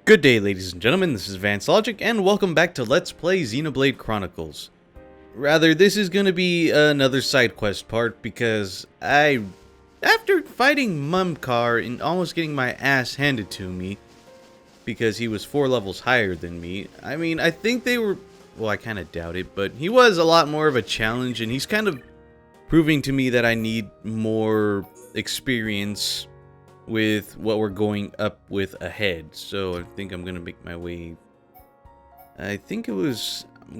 Good day, ladies and gentlemen, this is Vance Logic, and welcome back to Let's Play Xenoblade Chronicles. Rather, this is going to be another side quest part, because after fighting Mumkar and almost getting my ass handed to me, because he was 4 levels higher than me, I think they were, well, I kind of doubt it, but he was a lot more of a challenge, and he's kind of proving to me that I need more experience with what we're going up with ahead. So I think I'm gonna make my way. I'm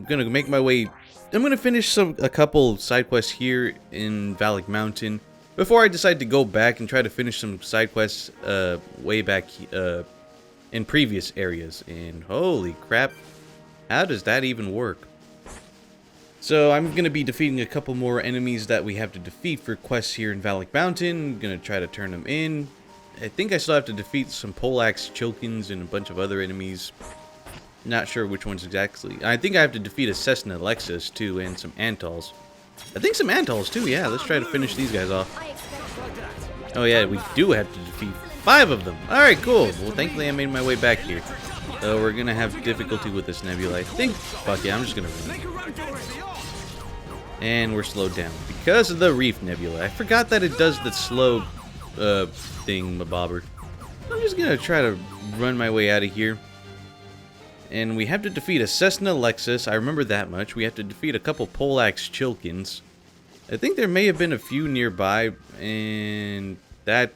gonna make my way. I'm gonna finish a couple side quests here in Avalanche Mountain before I decide to go back and try to finish some side quests way back in previous areas. And holy crap, how does that even work? So I'm gonna be defeating a couple more enemies that we have to defeat for quests here in Avalanche Mountain. I'm gonna try to turn them in. I think I still have to defeat some Poleaxe Chilkins and a bunch of other enemies. Not sure which ones exactly. I think I have to defeat a Cessna Lexus too, and some Antols. I think some Antols too, yeah. Let's try to finish these guys off. Oh yeah, we do have to defeat 5 of them. Alright, cool. Well, thankfully I made my way back here. So we're gonna have difficulty with this nebula. I think, fuck yeah, I'm just gonna run. And we're slowed down because of the Reef Nebula. I forgot that it does the slow thing, mabobber. I'm just gonna try to run my way out of here. And we have to defeat a Cessna Lexus. I remember that much. We have to defeat a couple Poleaxe Chilkins. I think there may have been a few nearby, and that's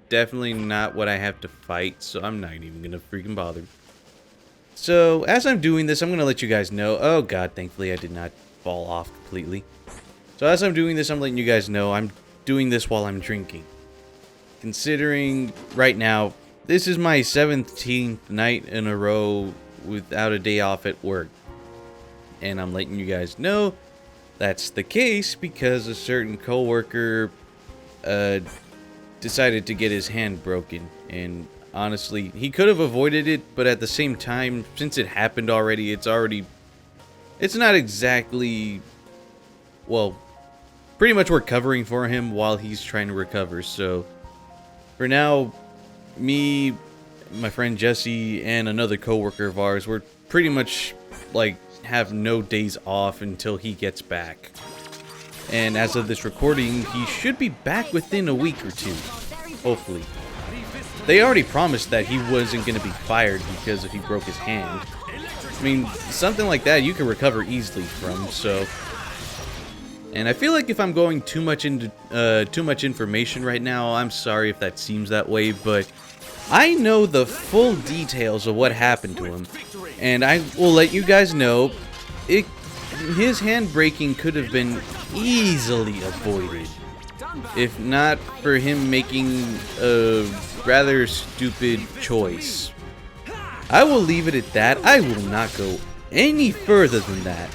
definitely not what I have to fight, so I'm not even gonna freaking bother. So, as I'm doing this, I'm gonna let you guys know. Oh god, thankfully I did not fall off completely. So as I'm doing this, I'm letting you guys know I'm doing this while I'm drinking. Considering right now, this is my 17th night in a row without a day off at work. And I'm letting you guys know that's the case because a certain coworker decided to get his hand broken. And honestly, he could have avoided it, but at the same time, since it happened already, it's not exactly, well, pretty much we're covering for him while he's trying to recover. So for now, me, my friend Jesse, and another coworker of ours, we're pretty much like have no days off until he gets back. And as of this recording, he should be back within a week or two, hopefully. They already promised that he wasn't going to be fired because if he broke his hand. I mean, something like that you can recover easily from, so. And I feel like if I'm going too much into too much information right now, I'm sorry if that seems that way, but I know the full details of what happened to him, and I will let you guys know his hand breaking could have been easily avoided if not for him making a rather stupid choice. I will leave it at that. I will not go any further than that.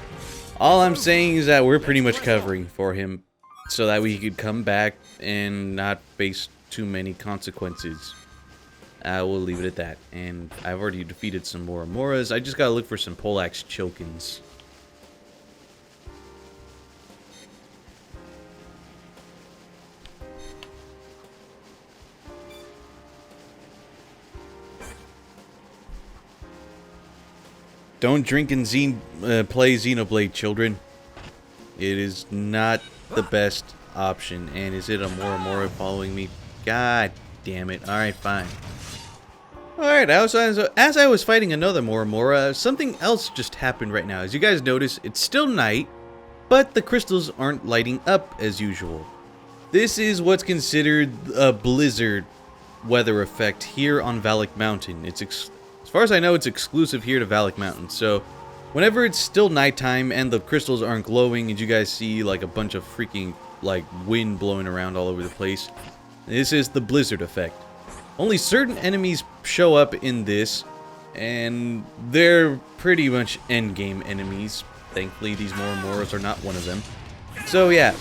All I'm saying is that we're pretty much covering for him so that we could come back and not face too many consequences. I will leave it at that. And I've already defeated some more Amoras. I just gotta look for some Poleaxe Chilkins. Don't drink and play Xenoblade, children. It is not the best option. And is it a Moramora following me? God damn it. Alright, fine. Alright, as I was fighting another Moramora, something else just happened right now. As you guys notice, it's still night, but the crystals aren't lighting up as usual. This is what's considered a blizzard weather effect here on Avalanche Mountain. As far as I know, it's exclusive here to Avalanche Mountain, so whenever it's still nighttime and the crystals aren't glowing and you guys see like a bunch of freaking like wind blowing around all over the place, this is the blizzard effect. Only certain enemies show up in this, and they're pretty much endgame enemies. Thankfully, these Moramoras are not one of them. So yeah,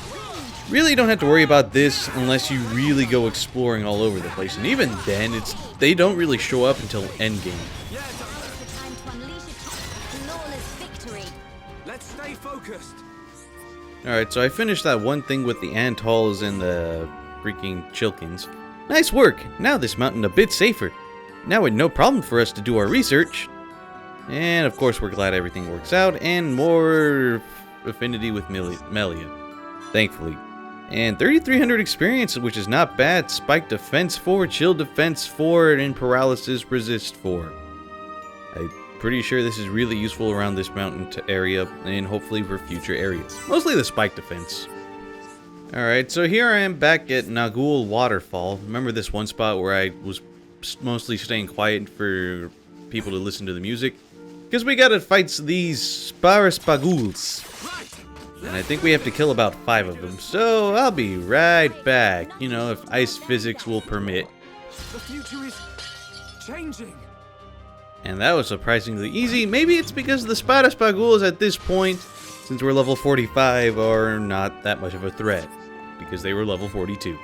really don't have to worry about this unless you really go exploring all over the place, and even then, they don't really show up until endgame. Alright, so I finished that one thing with the Antols and the freaking Chilkins. Nice work! Now this mountain a bit safer. Now it's no problem for us to do our research. And of course we're glad everything works out, and more affinity with Melia, thankfully. And 3,300 experience, which is not bad. Spike defense 4, chill defense 4, and paralysis resist 4. I'm pretty sure this is really useful around this mountain area, and hopefully for future areas. Mostly the spike defense. Alright, so here I am back at Nagul Waterfall. Remember this one spot where I was mostly staying quiet for people to listen to the music? Because we gotta fight these Sparaspagools. And I think we have to kill about 5 of them, so I'll be right back. You know, if ice physics will permit. The future is changing. And that was surprisingly easy. Maybe it's because the Sparaspagools at this point, since we're level 45, are not that much of a threat. Because they were level 42.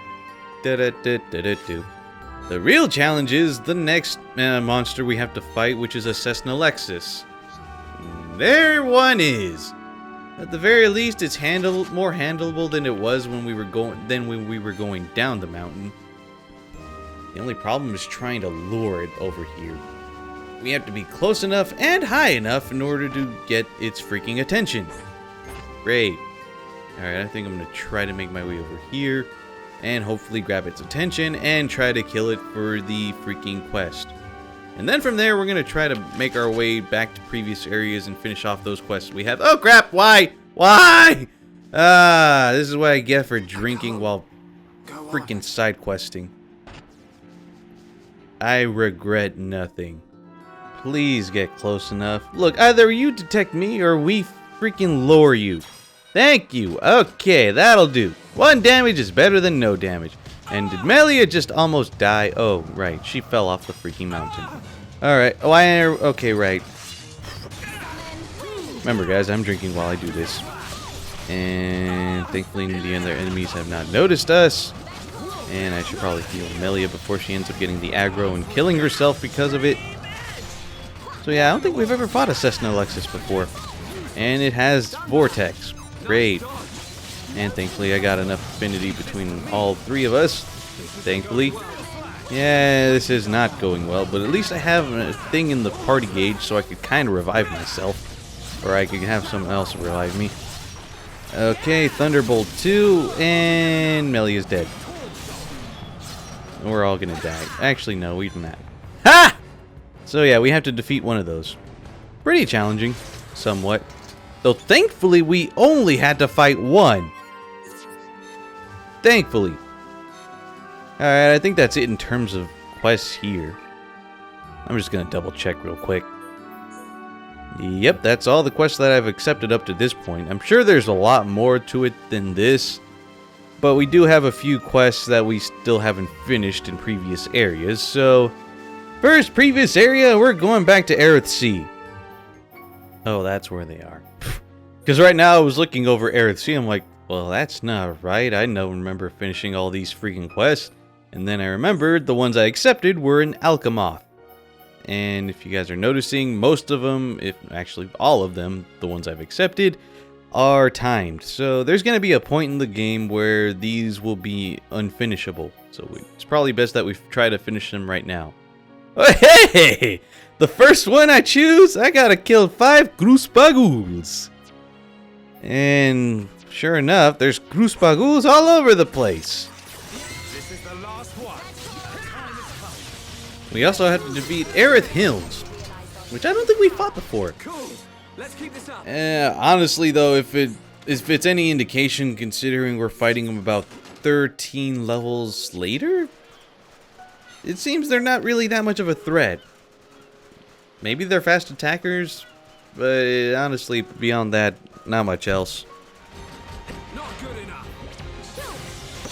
The real challenge is the next monster we have to fight, which is a Cessnalexus. There one is. At the very least, it's more handleable than it was when we were going down the mountain. The only problem is trying to lure it over here. We have to be close enough and high enough in order to get its freaking attention. Great. Alright, I think I'm going to try to make my way over here and hopefully grab its attention and try to kill it for the freaking quest. And then from there, we're going to try to make our way back to previous areas and finish off those quests we have. Oh crap, why? Why? This is what I get for drinking while freaking side questing. I regret nothing. Please get close enough. Look, either you detect me or we freaking lure you. Thank you. Okay, that'll do. 1 damage is better than no damage. And did Melia just almost die? Oh, right. She fell off the freaking mountain. Alright. Oh, okay, right. Remember, guys, I'm drinking while I do this. And thankfully, the other enemies have not noticed us. And I should probably heal Melia before she ends up getting the aggro and killing herself because of it. So yeah, I don't think we've ever fought a Cessnalexus before. And it has Vortex. Great. And thankfully I got enough affinity between all 3 of us. Thankfully. Yeah, this is not going well, but at least I have a thing in the party gauge so I could kind of revive myself. Or I could have someone else revive me. Okay, Thunderbolt 2, and Melia's dead. We're all gonna die. Actually, no, we're not. Ha! So yeah, we have to defeat one of those. Pretty challenging, somewhat. Though thankfully we only had to fight 1. Thankfully. Alright, I think that's it in terms of quests here. I'm just gonna double check real quick. Yep, that's all the quests that I've accepted up to this point. I'm sure there's a lot more to it than this. But we do have a few quests that we still haven't finished in previous areas, so... First previous area, we're going back to Aerith Sea. Oh, that's where they are. Because right now I was looking over Aerith Sea, I'm like, well, that's not right. I don't remember finishing all these freaking quests. And then I remembered the ones I accepted were in Alchemie. And if you guys are noticing, most of them, if actually all of them, the ones I've accepted, are timed. So there's going to be a point in the game where these will be unfinishable. So it's probably best that we try to finish them right now. Hey! The first one I choose, I gotta kill 5 Gruspagools. And sure enough, there's Gruspagools all over the place. This is the last one. We also have to defeat Aerith Hills, which I don't think we fought before. Cool. Let's keep this up. Honestly though, if it's any indication, considering we're fighting them about 13 levels later, it seems they're not really that much of a threat. Maybe they're fast attackers, but honestly, beyond that, not much else. Not good enough.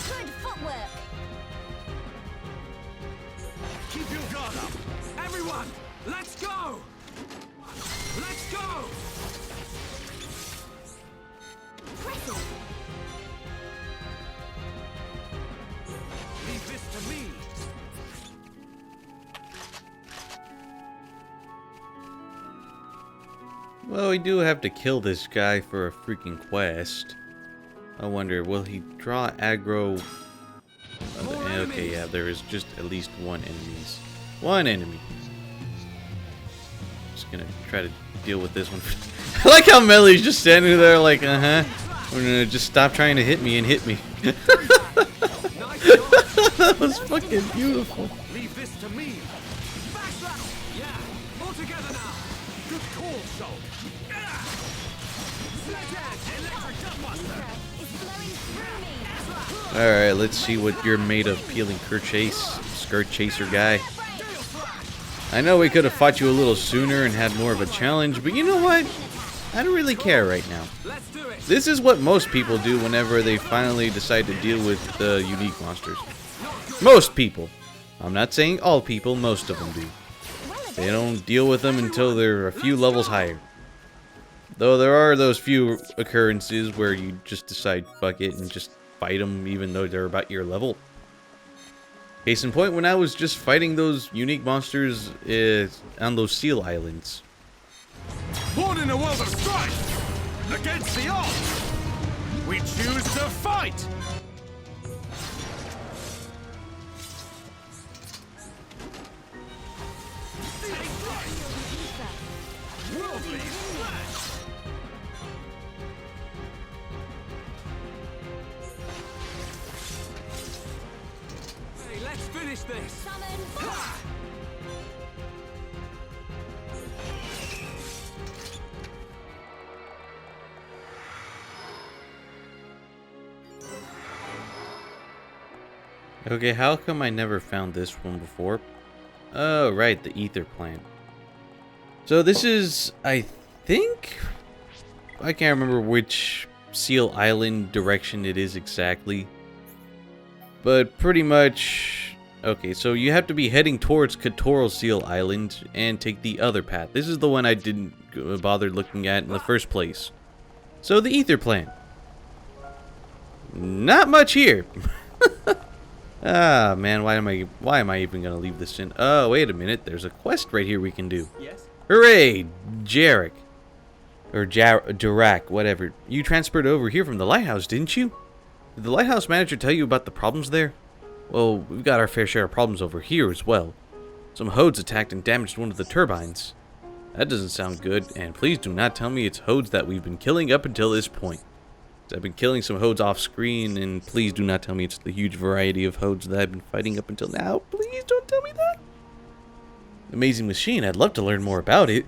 Good footwork. Keep your guard up. Everyone, let's go. Let's go. Wrestle. Leave this to me. Well, we do have to kill this guy for a freaking quest. I wonder, will he draw aggro? Okay, yeah, there is just at least one One enemy. Just gonna try to deal with this one. I like how Melly's just standing there like, just stop trying to hit me and hit me. That was fucking beautiful. Leave this to me. Backslash. Yeah. All together now. Good call, Soul. It's flowing through me. Alright, let's see what you're made of, peeling skirt chaser guy. I know we could have fought you a little sooner and had more of a challenge, but you know what? I don't really care right now. Let's do it. This is what most people do whenever they finally decide to deal with unique monsters. Most people. I'm not saying all people, most of them do. They don't deal with them until they're a few levels higher. Though there are those few occurrences where you just decide, fuck it, and just fight them even though they're about your level. Case in point, when I was just fighting those unique monsters on those seal islands. Born in a world of strife, against the odds, we choose to fight. Worldly flash. Hey, let's finish this. Summon Ha! Okay, how come I never found this one before? Oh, right, the ether plant. So this is, I think, I can't remember which Seal Island direction it is exactly. But pretty much, okay, so you have to be heading towards Katoral Seal Island and take the other path. This is the one I didn't bother looking at in the first place. So the ether plant. Not much here. Ah, man, why am I even gonna leave this in? Oh, wait a minute, there's a quest right here we can do. Yes. Hooray, Jarek. Or Jarak, whatever. You transferred over here from the lighthouse, didn't you? Did the lighthouse manager tell you about the problems there? Well, we've got our fair share of problems over here as well. Some Hodes attacked and damaged one of the turbines. That doesn't sound good, and please do not tell me it's Hodes that we've been killing up until this point. I've been killing some Hodes off screen, and please do not tell me it's the huge variety of Hodes that I've been fighting up until now. Please don't tell me that. Amazing machine, I'd love to learn more about it.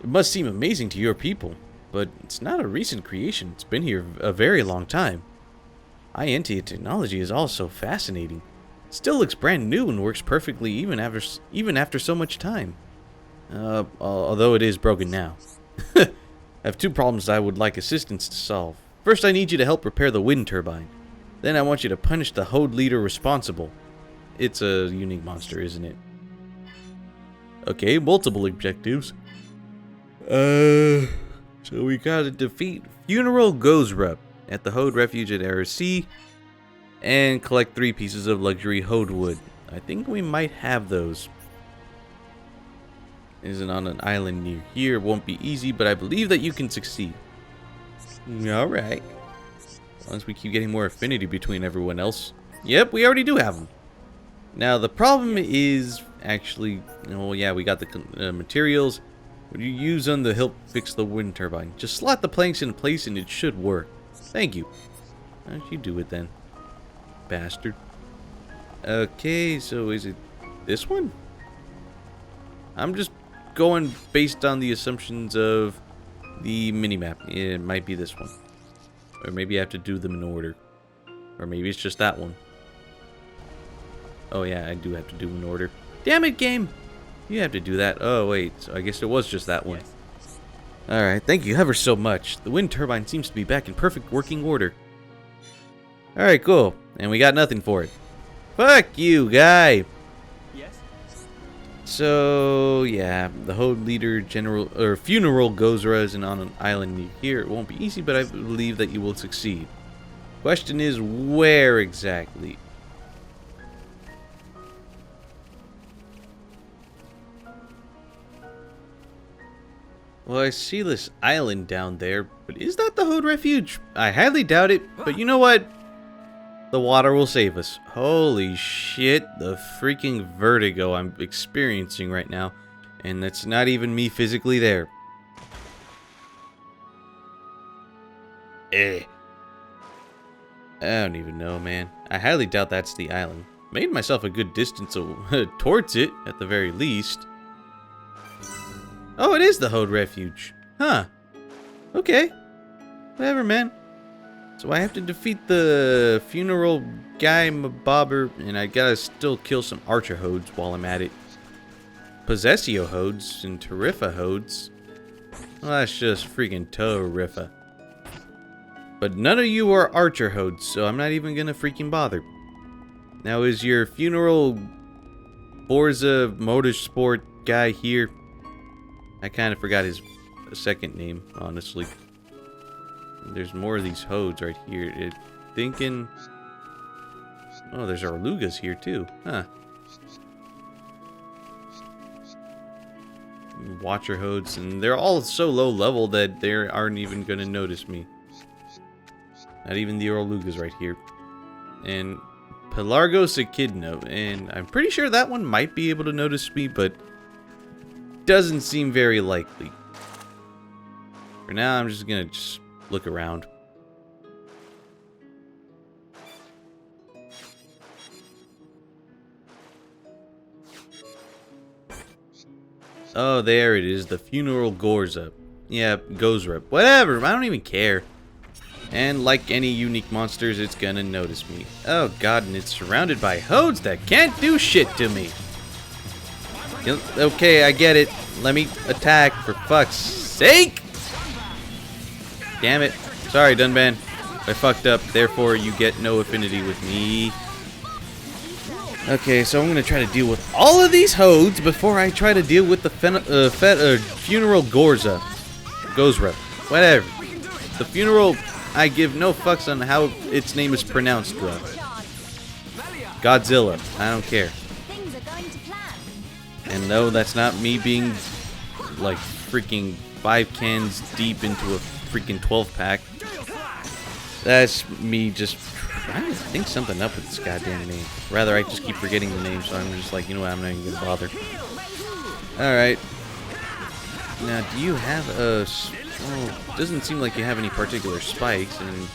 It must seem amazing to your people, but it's not a recent creation. It's been here a very long time. INT technology is also fascinating. It still looks brand new and works perfectly even after so much time. Although it is broken now. I have two problems I would like assistance to solve. First, I need you to help repair the wind turbine. Then I want you to punish the Hode leader responsible. It's a unique monster, isn't it? Okay, multiple objectives. So we gotta defeat Funeral Gozra at the Hode Refuge at Erisi and collect 3 pieces of luxury Hode wood. I think we might have those. Isn't on an island near here. Won't be easy, but I believe that you can succeed. Alright. Once we keep getting more affinity between everyone else. Yep, we already do have them. Now, the problem is actually... Oh, yeah, we got the materials. What do you use them to help fix the wind turbine? Just slot the planks in place and it should work. Thank you. Why don't you do it then? Bastard. Okay, so is it this one? I'm just going based on the assumptions of the minimap. It might be this one. Or maybe I have to do them in order. Or maybe it's just that one. Oh yeah, I do have to do in order. Damn it, game! You have to do that. Oh wait, so I guess it was just that one. Yes. Alright, thank you ever so much. The wind turbine seems to be back in perfect working order. Alright, cool. And we got nothing for it. Fuck you, guy! Yes. So, yeah, the Hode leader funeral Gozra is on an island near here. It won't be easy, but I believe that you will succeed. Question is, where exactly? Well, I see this island down there, but is that the Hode Refuge? I highly doubt it, but you know what? The water will save us. Holy shit, the freaking vertigo I'm experiencing right now. And that's not even me physically there. I don't even know, man. I highly doubt that's the island. Made myself a good distance towards it, at the very least. Oh, it is the Hode Refuge. Huh. Okay. Whatever, man. So I have to defeat the funeral guy Mabobber, and I gotta still kill some Archer Hodes while I'm at it. Possessio Hodes and Terrifa Hodes. Well, that's just freaking Terrifa. But none of you are Archer Hodes, so I'm not even gonna freaking bother. Now, is your funeral Borza Motorsport guy here? I kind of forgot his second name, honestly. There's more of these Hodes right here. Thinking... Oh, there's Arlugas here, too. Huh. Watcher Hodes, and they're all so low level that they aren't even going to notice me. Not even the Arlugas right here. And Pelargos Echidna, and I'm pretty sure that one might be able to notice me, but doesn't seem very likely. For now, I'm just gonna look around. Oh, there it is, the Funeral Gorza. Yeah, Gozrep. Whatever, I don't even care. And like any unique monsters, it's gonna notice me. Oh god, and it's surrounded by Hodes that can't do shit to me. Okay, I get it. Let me attack, for fuck's sake! Damn it. Sorry, Dunban. I fucked up, therefore you get no affinity with me. Okay, so I'm gonna try to deal with all of these Hodes before I try to deal with the Funeral Gorza. Gozrep. Whatever. The Funeral... I give no fucks on how its name is pronounced, bro. Godzilla. I don't care. Things are going to plan. And no, that's not me being like freaking 5 cans deep into a freaking 12-pack. That's me just trying to think something up with this goddamn name. Rather, I just keep forgetting the name, so I'm just like, you know what, I'm not even gonna bother. Alright. Now, do you have a... Well, doesn't seem like you have any particular spikes, and...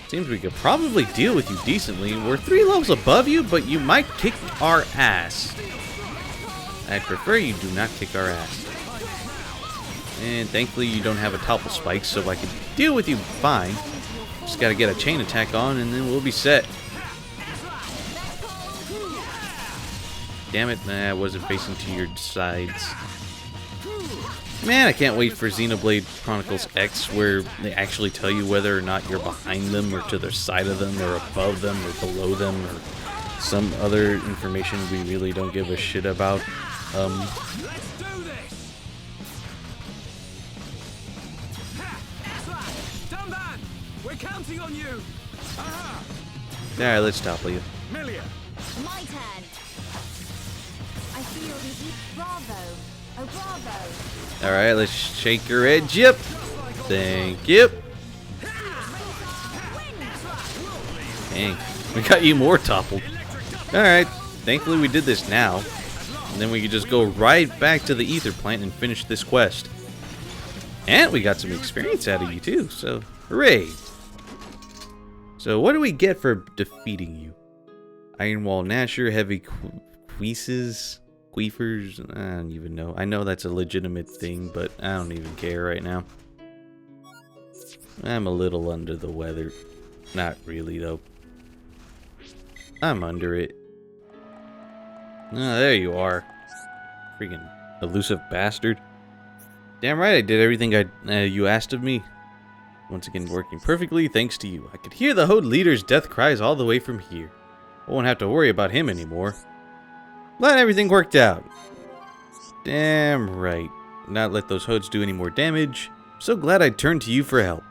Seems we could probably deal with you decently. We're 3 levels above you, but you might kick our ass. I'd prefer you do not kick our ass. And thankfully you don't have a topple spike, so I can deal with you fine. Just gotta get a chain attack on, and then we'll be set. Damn it, nah, I wasn't facing to your sides. Man, I can't wait for Xenoblade Chronicles X, where they actually tell you whether or not you're behind them, or to the side of them, or above them, or below them, or some other information we really don't give a shit about. Let's do this. Dunban, we're counting on you. Aha. Alright, let's topple you. Milia. My turn. I feel the eat bravo. Oh, bravo. Alright, let's shake your edge. Yep. Thank you. Dang, we got you more toppled. Alright, thankfully we did this now. And then we could just go right back to the ether plant and finish this quest. And we got some experience out of you too, so hooray. So what do we get for defeating you? Iron Wall Gnasher, Heavy Queefers? I don't even know. I know that's a legitimate thing, but I don't even care right now. I'm a little under the weather. Not really, though. I'm under it. Ah, there you are. Freaking elusive bastard. Damn right I did everything you asked of me. Once again, working perfectly thanks to you. I could hear the Hode leader's death cries all the way from here. I won't have to worry about him anymore. Glad everything worked out. Damn right. Not let those Hodes do any more damage. So glad I turned to you for help.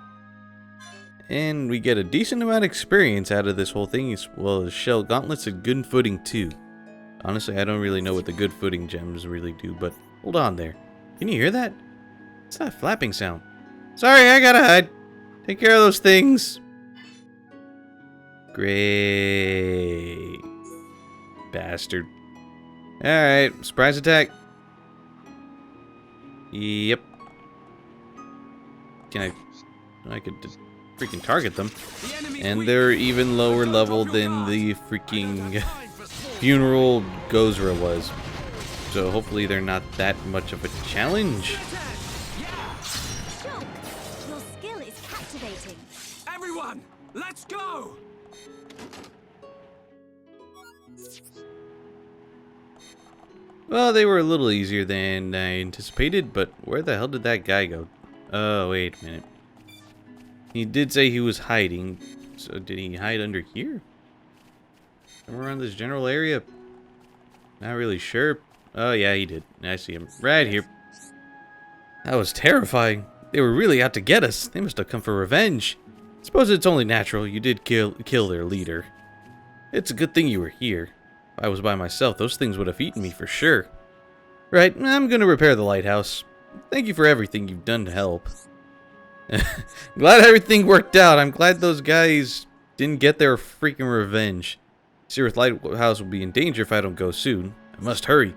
And we get a decent amount of experience out of this whole thing, as well as shell gauntlets and good footing too. Honestly, I don't really know what the good footing gems really do, but hold on there. Can you hear that? It's that flapping sound. Sorry, I gotta hide. Take care of those things. Great. Bastard. Alright, surprise attack. Yep. I could just freaking target them. And they're even lower level than the freaking funeral Gozra was. So hopefully they're not that much of a challenge. Shulk, your skill is captivating. Everyone, let's go! Well, they were a little easier than I anticipated, but where the hell did that guy go? Oh, wait a minute. He did say he was hiding, so did he hide under here? Somewhere around this general area? Not really sure. Oh, yeah, he did. I see him. Right here. That was terrifying. They were really out to get us. They must have come for revenge. Suppose it's only natural. You did kill their leader. It's a good thing you were here. If I was by myself, those things would have eaten me for sure. Right, I'm gonna repair the lighthouse. Thank you for everything you've done to help. Glad everything worked out. I'm glad those guys didn't get their freaking revenge. Searith Lighthouse will be in danger if I don't go soon. I must hurry.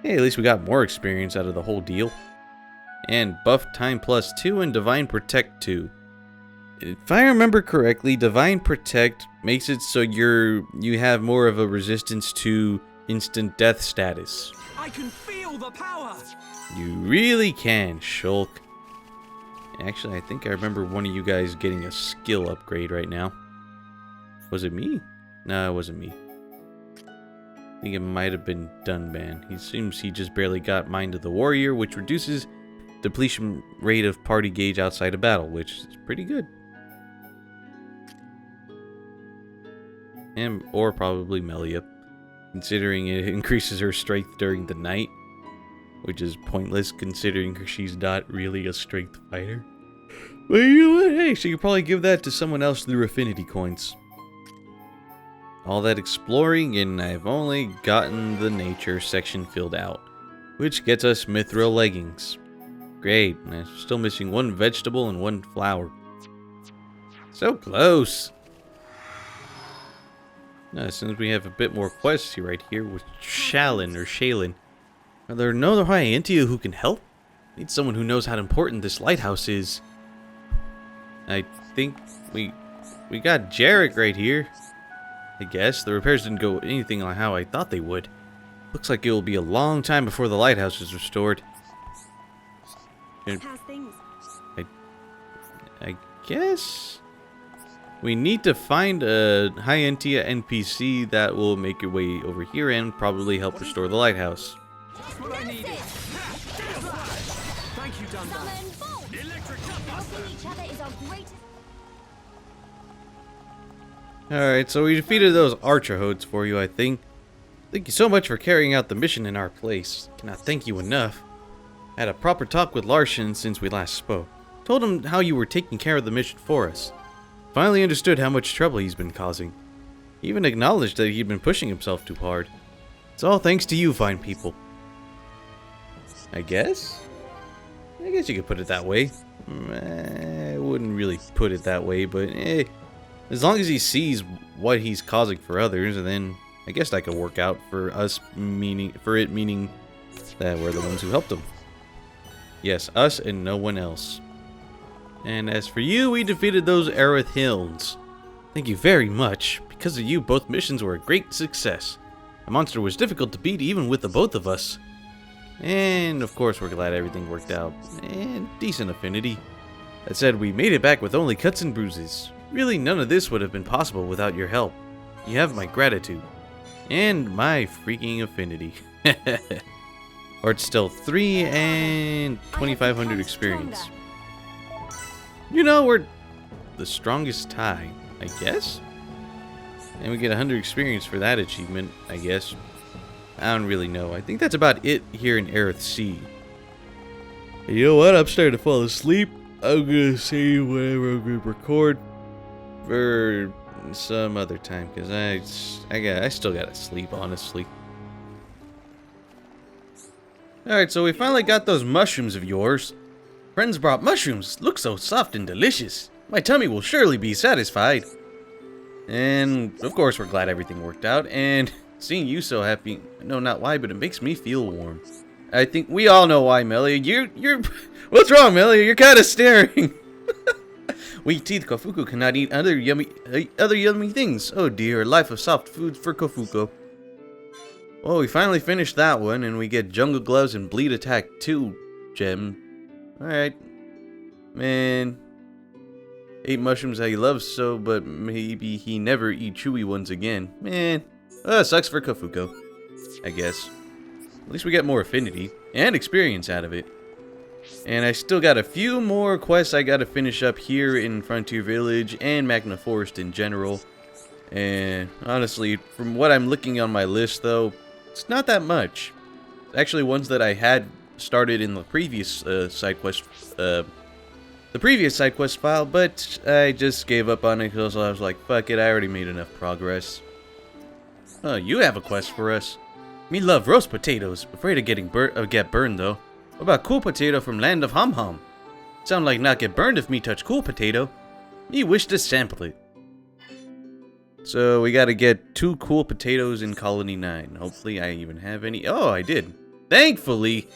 Hey, at least we got more experience out of the whole deal. And buff time +2 and Divine Protect 2. If I remember correctly, Divine Protect makes it so you have more of a resistance to instant death status. I can feel the power. You really can, Shulk. Actually, I think I remember one of you guys getting a skill upgrade right now. Was it me? No, it wasn't me. I think it might have been Dunban. He seems he just barely got Mind of the Warrior, which reduces depletion rate of party gauge outside of battle, which is pretty good. Or probably Melia, considering it increases her strength during the night, which is pointless considering she's not really a strength fighter. But you know what? Hey, she could probably give that to someone else through affinity coins. All that exploring, and I've only gotten the nature section filled out, which gets us mithril leggings. Great, and I'm still missing one vegetable and one flower. So close! Now, as soon as we have a bit more quests right here with Shaylin. Are there no Hyantia who can help? Need someone who knows how important this lighthouse is. I think we got Jarek right here. I guess the repairs didn't go anything like how I thought they would. Looks like it will be a long time before the lighthouse is restored. How's things? I guess we need to find a Hyantia NPC that will make your way over here and probably help restore the lighthouse. That's what I needed. Thank you, Dunbar. Summon Bolt! Helping each other is our greatest... Alright, so we defeated those Archerhodes for you, I think. Thank you so much for carrying out the mission in our place. Cannot thank you enough. I had a proper talk with Larson since we last spoke. Told him how you were taking care of the mission for us. Finally understood how much trouble he's been causing. He even acknowledged that he'd been pushing himself too hard. It's all thanks to you, fine people. I guess you could put it that way. I wouldn't really put it that way, but as long as he sees what he's causing for others, then I guess that could work out for us, meaning that we're the ones who helped him. Yes, us and no one else. And as for you, we defeated those Aerith Hills. Thank you very much. Because of you, both missions were a great success. The monster was difficult to beat even with the both of us. And of course, we're glad everything worked out. And decent affinity. That said, we made it back with only cuts and bruises. Really, none of this would have been possible without your help. You have my gratitude. And my freaking affinity. Or it's still 3 and 2,500 experience. You know, we're the strongest tie, I guess? And we get 100 experience for that achievement, I guess. I don't really know. I think that's about it here in Aerith Sea. And you know what? I'm starting to fall asleep. I'm gonna see whatever I'm gonna record for some other time, because I still gotta sleep, honestly. Alright, so we finally got those mushrooms of yours. Friends brought mushrooms. Look so soft and delicious. My tummy will surely be satisfied. And, of course, we're glad everything worked out. And seeing you so happy, no, not why, but it makes me feel warm. I think we all know why, Melia. You're... What's wrong, Melia? You're kind of staring. Weak teeth Kofuko cannot eat other yummy things. Oh dear, life of soft foods for Kofuko. Well, we finally finished that one, and we get Jungle Gloves and Bleed Attack 2 gem. Alright. Man. Ate mushrooms that he loves so, but maybe he never eat chewy ones again. Man. Sucks for Kofuko, I guess. At least we get more affinity and experience out of it. And I still got a few more quests I gotta finish up here in Frontier Village and Magna Forest in general. And honestly, from what I'm looking on my list though, it's not that much. It's actually ones that I had started in the previous side quest file, but I just gave up on it because I was like, fuck it, I already made enough progress. Oh, you have a quest for us. Me love roast potatoes. Afraid of getting get burned though. What about cool potato from Land of Hum Hum? Sound like not get burned if me touch cool potato. Me wish to sample it. So we gotta get 2 cool potatoes in Colony 9. Hopefully I even have any. Oh, I did. Thankfully.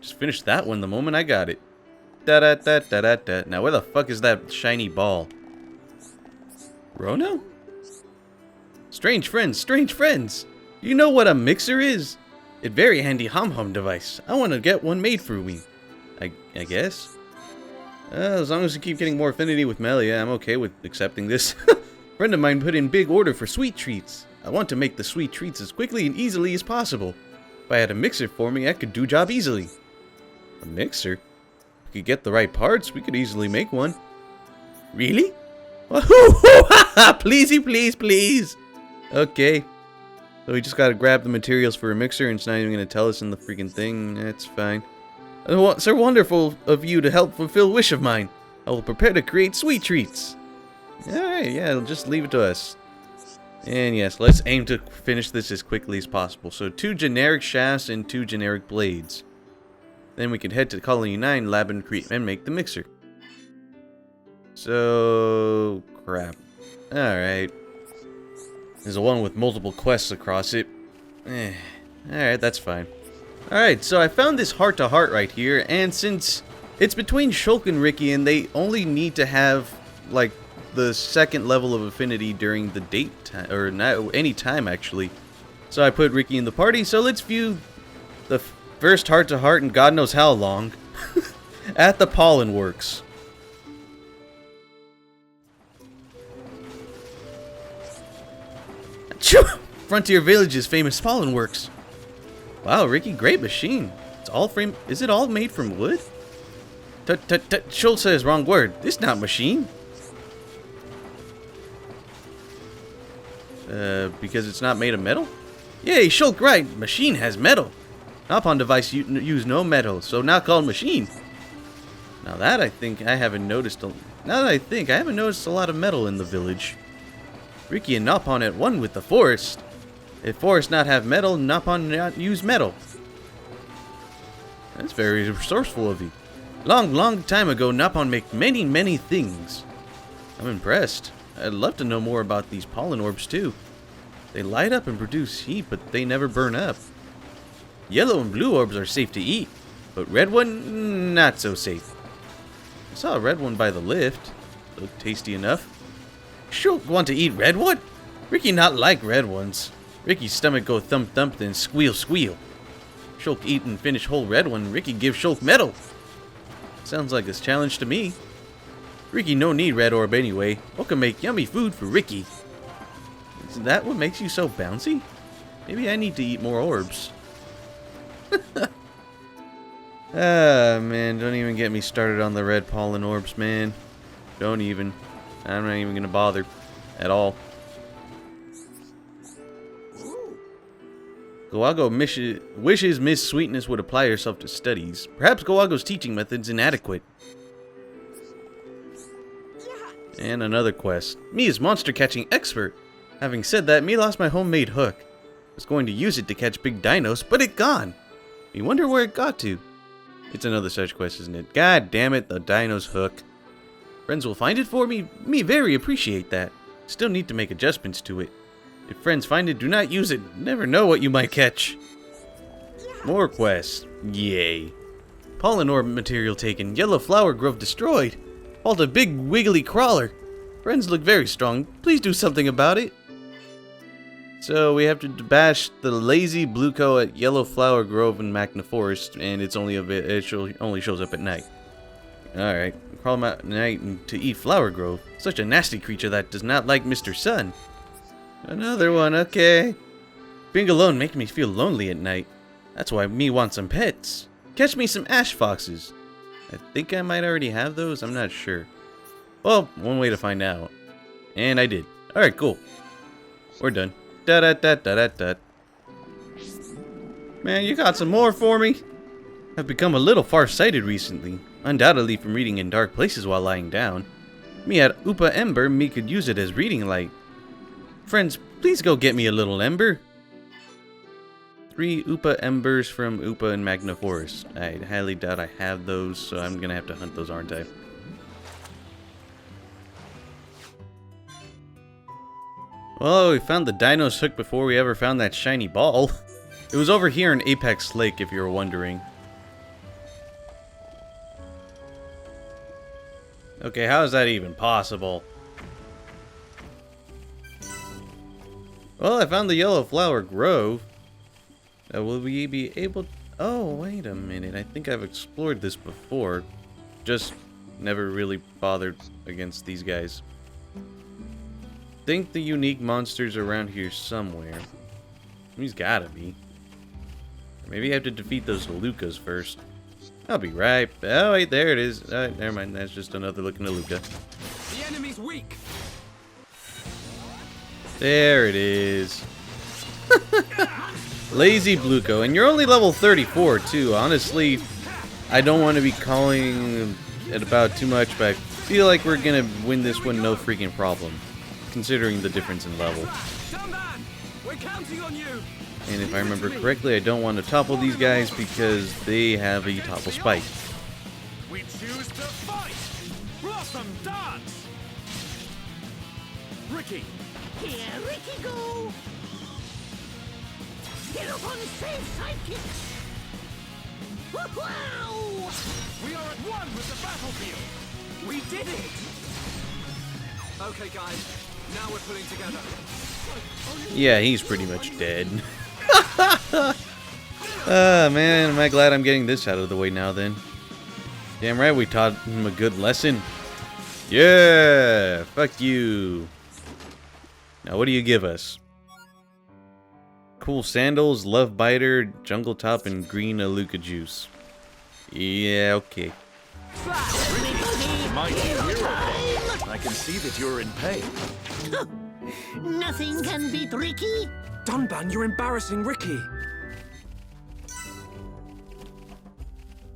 Just finished that one the moment I got it. Da da da da da da. Now where the fuck is that shiny ball? Rono? Strange friends, strange friends. You know what a mixer is? It's very handy hum-hum device. I want to get one made for me. I guess. As long as you keep getting more affinity with Melia, I'm okay with accepting this. Friend of mine put in big order for sweet treats. I want to make the sweet treats as quickly and easily as possible. If I had a mixer for me, I could do job easily. A mixer? If we could get the right parts, we could easily make one. Really? Pleasey, please, please. Okay. So we just gotta grab the materials for a mixer, and it's not even gonna tell us in the freaking thing. That's fine. So wonderful of you to help fulfill wish of mine. I will prepare to create sweet treats. Alright, yeah, just leave it to us. And yes, let's aim to finish this as quickly as possible. So 2 generic shafts and 2 generic blades. Then we can head to Colony 9 lab and make the mixer. So... crap. Alright. There's a one with multiple quests across it. Alright, that's fine. Alright, so I found this heart-to-heart right here, and since it's between Shulk and Ricky, and they only need to have, like, the 2nd level of affinity during the date time, or not, any time, actually. So I put Ricky in the party, so let's view the first heart-to-heart in God knows how long at the Pollen Works. Frontier Village's famous Pollen Works. Wow, Ricky, great machine. It's all frame. Is it all made from wood? Schultz says wrong word. This not machine. Because it's not made of metal? Yay, Shulk right. Machine has metal. Napalm device use no metal, so not called machine. Now that I think I haven't noticed. Now that I think I haven't noticed a lot of metal in the village. Ricky and Napalm at one with the forest. If forest not have metal, Napalm not use metal. That's very resourceful of you. Long time ago, Napalm make many things. I'm impressed. I'd love to know more about these pollen orbs too. They light up and produce heat, but they never burn up. Yellow and blue orbs are safe to eat, but red one, not so safe. I saw a red one by the lift. Looked tasty enough. Shulk want to eat red one? Ricky not like red ones. Ricky's stomach go thump then squeal. Shulk eat and finish whole red one. Ricky give Shulk metal. Sounds like a challenge to me. Ricky no need red orb anyway. What can make yummy food for Ricky? Is that what makes you so bouncy? Maybe I need to eat more orbs. Ah, man, don't even get me started on the red pollen orbs, man. Don't even. I'm not even gonna bother at all. Gowago wishes Miss Sweetness would apply herself to studies. Perhaps Gowago's teaching method's inadequate. And another quest. Me is monster catching expert. Having said that, me lost my homemade hook. Was going to use it to catch big dinos, but it gone. Me wonder where it got to. It's another such quest, isn't it? God damn it, the Dinos Hook. Friends will find it for me. Me very appreciate that. Still need to make adjustments to it. If friends find it, do not use it. Never know what you might catch. More quests. Yay. Pollen orb material taken. Yellow flower grove destroyed. Halt a big wiggly crawler. Friends look very strong. Please do something about it. So we have to bash the lazy blueco at Yellow Flower Grove in Magna Forest, and it's only only shows up at night. Alright, crawl him out at night to eat Flower Grove. Such a nasty creature that does not like Mr. Sun. Another one, okay. Being alone makes me feel lonely at night. That's why me want some pets. Catch me some ash foxes. I think I might already have those, I'm not sure. Well, one way to find out. And I did. Alright, cool. We're done. Da-da-da-da-da-da. Man, you got some more for me? I've become a little far-sighted recently, undoubtedly from reading in dark places while lying down. Me at Upa Ember, me could use it as reading light. Friends, please go get me a little ember. 3 Upa Embers from Upa and Magna Forest. I highly doubt I have those, so I'm gonna have to hunt those, aren't I? Well, we found the Dinos Hook before we ever found that shiny ball. It was over here in Apex Lake, if you were wondering. Okay, how is that even possible? Well, I found the Yellow Flower Grove. Will we be able... Oh, wait a minute. I think I've explored this before. Just never really bothered against these guys. Think the unique monsters around here somewhere. He's gotta be. Maybe I have to defeat those Halukas first. I'll be right. Oh wait, there it is. Never mind, that's just another looking Haluka. The enemy's weak. There it is. Lazy Blueco, and you're only level 34 too. Honestly, I don't want to be calling it about too much, but I feel like we're gonna win this one no freaking problem, considering the difference in level. Jumpman, we're counting on you. And if I remember correctly, I don't want to topple these guys because they have a topple spike. We choose to fight. Blossom dance. Ricky. Here, Ricky, go! Get up on safe sidekicks! Wow! We are at one with the battlefield. We did it. Okay, guys. Now we're pulling together. Yeah, he's pretty much dead. Ah, man, am I glad I'm getting this out of the way now then. Damn right we taught him a good lesson. Yeah, fuck you. Now what do you give us? Cool sandals, love biter, jungle top, and green Aluka juice. Yeah, okay. Mighty hero. I can see that you're in pain. Nothing can beat Ricky. Dunban, you're embarrassing Ricky.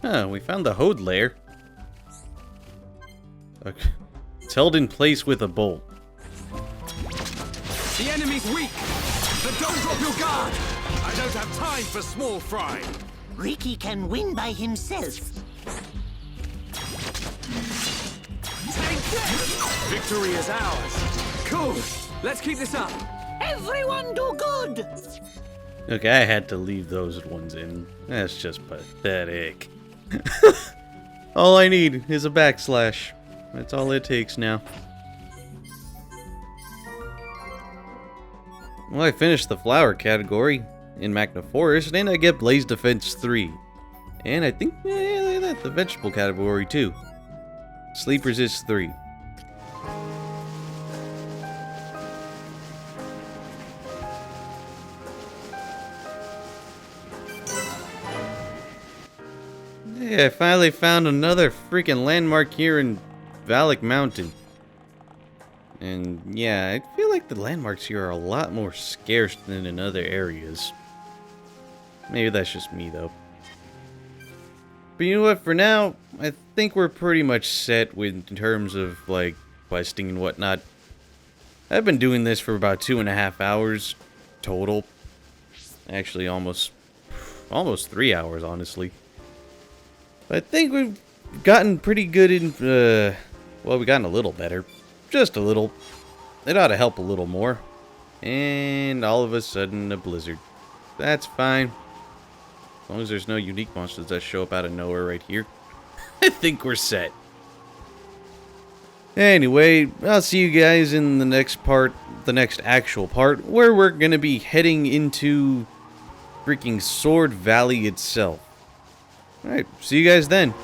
Huh, we found the Hode lair. Okay. It's held in place with a bolt. The enemy's weak, but don't drop your guard. I don't have time for small fry. Ricky can win by himself. Take this! Victory is ours. Cool. Let's keep this up. Everyone do good! Okay, I had to leave those ones in. That's just pathetic. All I need is a backslash. That's all it takes now. Well, I finished the flower category in Magna Forest, and I get Blaze Defense 3. And I think, yeah, look at that, the vegetable category too. Sleep Resist 3. Yeah, I finally found another freaking landmark here in Avalanche Mountain. And yeah, I feel like the landmarks here are a lot more scarce than in other areas. Maybe that's just me though. But you know what, for now, I think we're pretty much set in terms of like questing and whatnot. I've been doing this for about 2.5 hours total. Actually almost 3 hours, honestly. I think we've gotten pretty good in, well, we've gotten a little better. Just a little. It ought to help a little more. And all of a sudden, a blizzard. That's fine. As long as there's no unique monsters that show up out of nowhere right here. I think we're set. Anyway, I'll see you guys in the next part, the next actual part, where we're going to be heading into freaking Sword Valley itself. Alright, see you guys then.